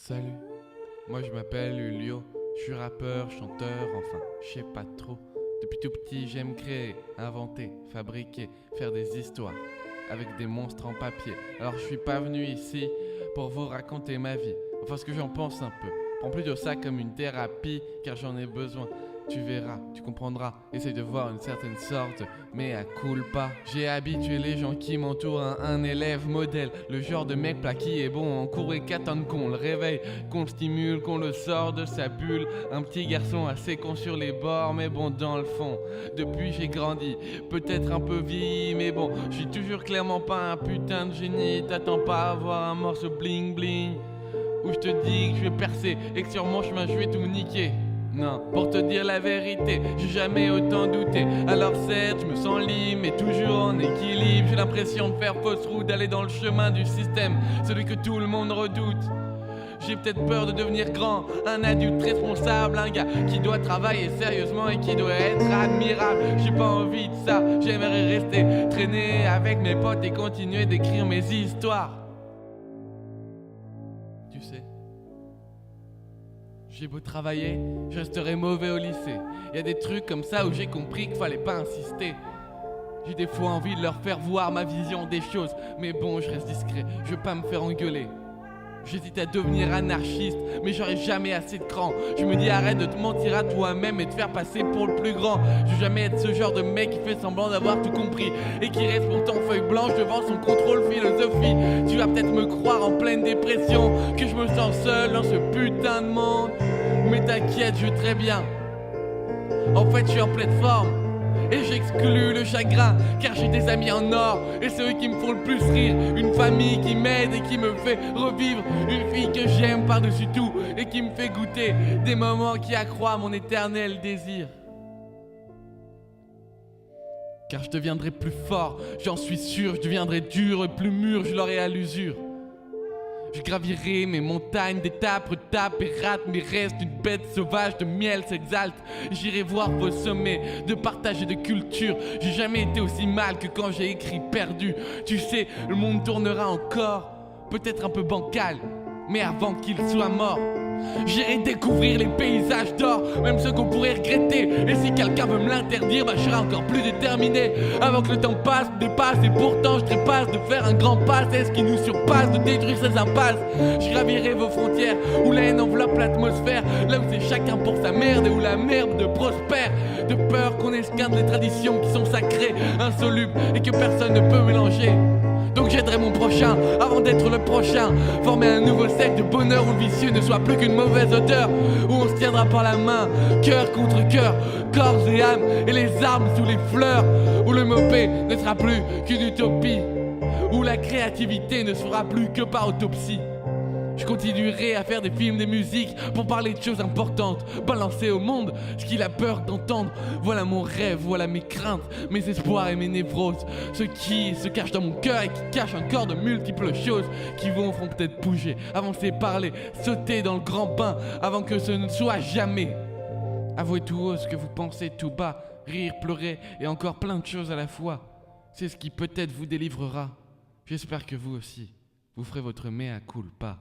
Salut, moi je m'appelle Ulio, je suis rappeur, chanteur, enfin, je sais pas trop. Depuis tout petit, j'aime créer, inventer, fabriquer, faire des histoires avec des monstres en papier. Alors je suis pas venu ici pour vous raconter ma vie, enfin ce que j'en pense un peu. Prends plutôt ça comme une thérapie, car j'en ai besoin. Tu verras, tu comprendras, essaye de voir une certaine sorte, mais à culpa. J'ai habitué les gens qui m'entourent à un élève modèle, le genre de mec plat qui est bon en cours et qu'attendent qu'on le réveille, qu'on le stimule, qu'on le sort de sa bulle. Un petit garçon assez con sur les bords, mais bon dans le fond. Depuis j'ai grandi, peut-être un peu vieilli, mais bon, je suis toujours clairement pas un putain de génie. T'attends pas à voir un morceau bling bling où je te dis que je vais percer et que sur mon chemin je vais tout niquer. Non, pour te dire la vérité, j'ai jamais autant douté. Alors certes, je me sens libre, mais toujours en équilibre. J'ai l'impression de faire fausse route, d'aller dans le chemin du système, celui que tout le monde redoute. J'ai peut-être peur de devenir grand, un adulte responsable, un gars qui doit travailler sérieusement et qui doit être admirable. J'ai pas envie de ça, j'aimerais rester, traîner avec mes potes et continuer d'écrire mes histoires. Tu sais, j'ai beau travailler, je resterai mauvais au lycée. Y a des trucs comme ça où j'ai compris qu'il fallait pas insister. J'ai des fois envie de leur faire voir ma vision des choses, mais bon, je reste discret, je veux pas me faire engueuler. J'hésite à devenir anarchiste, mais j'aurai jamais assez de cran. Je me dis arrête de te mentir à toi-même et te faire passer pour le plus grand. Je veux jamais être ce genre de mec qui fait semblant d'avoir tout compris et qui reste pourtant feuille blanche devant son contrôle philosophie. Tu vas peut-être me croire en pleine dépression, que je me sens seul dans ce putain de monde. Mais t'inquiète, je vais très bien. En fait, je suis en pleine forme et j'exclus le chagrin, car j'ai des amis en or et c'est eux qui me font le plus rire. Une famille qui m'aide et qui me fait revivre. Une fille que j'aime par-dessus tout et qui me fait goûter des moments qui accroissent mon éternel désir. Car je deviendrai plus fort, j'en suis sûr. Je deviendrai dur et plus mûr, je l'aurai à l'usure. Je gravirai mes montagnes d'étapes, retape et rate, mais reste une bête sauvage de miel s'exalte. J'irai voir vos sommets de partage et de culture. J'ai jamais été aussi mal que quand j'ai écrit perdu. Tu sais, le monde tournera encore, peut-être un peu bancal, mais avant qu'il soit mort. J'irai découvrir les paysages d'or, même ceux qu'on pourrait regretter. Et si quelqu'un veut me l'interdire, je serai encore plus déterminé. Avant que le temps passe, me dépasse, et pourtant je trépasse de faire un grand pas. C'est ce qui nous surpasse, de détruire ces impasses. Je gravirai vos frontières, où la haine enveloppe l'atmosphère. Là où c'est chacun pour sa merde, et où la merde prospère. De peur qu'on esquinte les traditions qui sont sacrées, insolubles, et que personne ne peut mélanger. Donc j'aiderai mon prochain avant d'être le prochain. Former un nouveau cercle de bonheur où le vicieux ne soit plus qu'une mauvaise odeur. Où on se tiendra par la main, cœur contre cœur, corps et âme, et les armes sous les fleurs. Où le mopé ne sera plus qu'une utopie. Où la créativité ne sera plus que par autopsie. Je continuerai à faire des films, des musiques pour parler de choses importantes, balancer au monde ce qu'il a peur d'entendre. Voilà mon rêve, voilà mes craintes, mes espoirs et mes névroses. Ce qui se cache dans mon cœur et qui cache encore de multiples choses qui feront peut-être bouger, avancer, parler, sauter dans le grand bain avant que ce ne soit jamais. Avouez tout haut ce que vous pensez tout bas, rire, pleurer et encore plein de choses à la fois. C'est ce qui peut-être vous délivrera. J'espère que vous aussi, vous ferez votre mea culpa.